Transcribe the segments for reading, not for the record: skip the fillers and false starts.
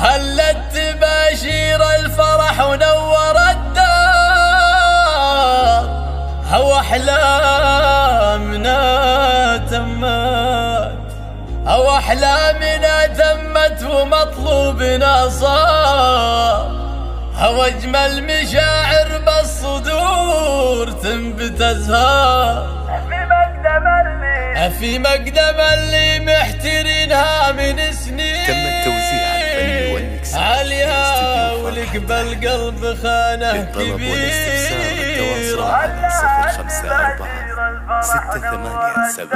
هلت تباشير الفرح ونور الدار، هو أحلامنا تمت، هو أحلامنا تمت ومطلوبنا صار، هو أجمل مشاعر بالصدور تنبت أزهار، في مقدم اللي محترينها من سنين. تم التوزيع الفني والمكس عليها ولك بالقلب خانة كبير. على 054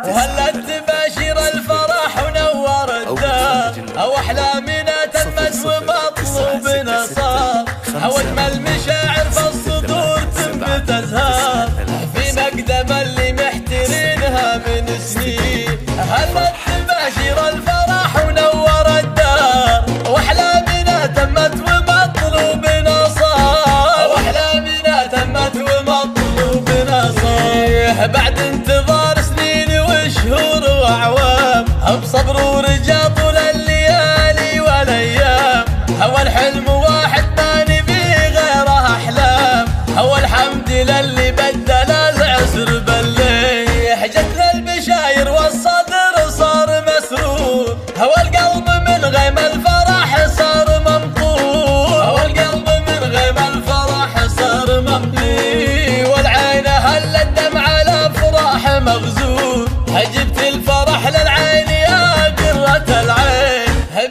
وهلت تباشر الفرح ونور الدار، أو أحلامنا تمت ومطلوبنا صار، أو أجمل مشاعر بالصدور تنبت أزهار، في مقدم اللي محترينها من سنين. هلت تباشر الفرح ونور الدار، وأحلامنا تمت ومطلوبنا صار، وأحلامنا تمت ومطلوبنا صار، بعد انتظار سنين وشهور وأعوام، بصبر ورجا طول الليالي والأيام، هو الحلم واحد ما نبي غيره أحلام، هو الحمد للي بدل العسر بالليل، جتنا البشاير والصدر صار مسرور، هو القلب من غيم الفرح صار ممطور، هو القلب من غيم الفرح صار ممطور، والعين هلت دمع الأفراح مغزور، جبت الفرح للعين يا قرة العين،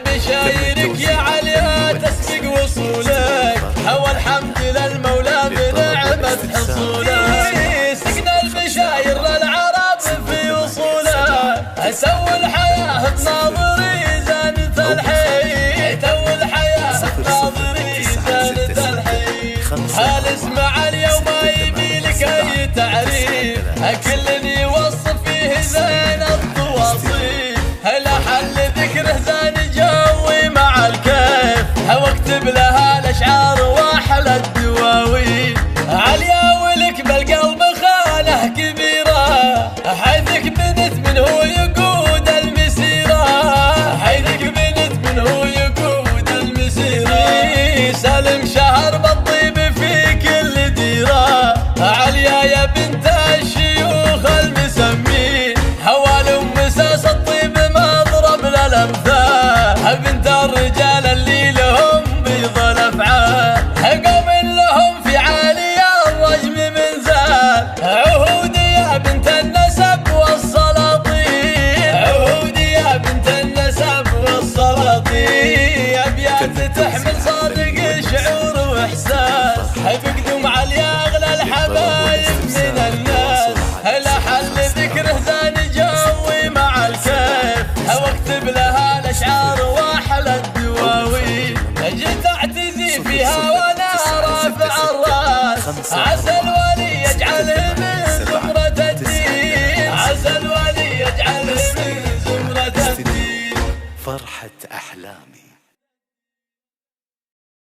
بشايرك يا عليا تسبق وصولك، هو الحمد للمولى بنعمة حصولك، سقنا البشاير للعرب في وصولها، سووا الحياة بناظري زانت الحين، سووا الحياة بناظري زانت الحين، هل اسمع اليوم يبي لك اي تعريف، كل يوصف فيه زين التواصيل، هلا حل ذكره زين جوي مع الكيف، هو اكتب لها الاشعار واحلى الدواوين، عليا ولك بالقلب خانه كبيره، حيثك بنت من هو يقود المسيره، حيثك بنت من هو يقود المسيره، سالم شهر بالطيب في كل ديره، عليا يا بنت الشيوخ المسمين، هوال مساس الطيب مضرب للامثال، بنت الرجال اللي لهم بيض الافعال، قوم لهم في عالي الرجم من زال، عهودي يا بنت النسب والسلاطين، عهودي يا بنت النسب والسلاطين، ابيات تحمل صادق شعور واحساس، بقدم عليا اغلى الحبايب من الناس، هلا حل ذكره زان جوي مع الكيف، هو اكتب لها الاشعار واحلى الدواوين، جيت اعتزي فيها وانا رافع الراس، عسى الولي يجعله من زمرة الدين، عسى الولي يجعله من زمرة الدين. فرحة أحلامي.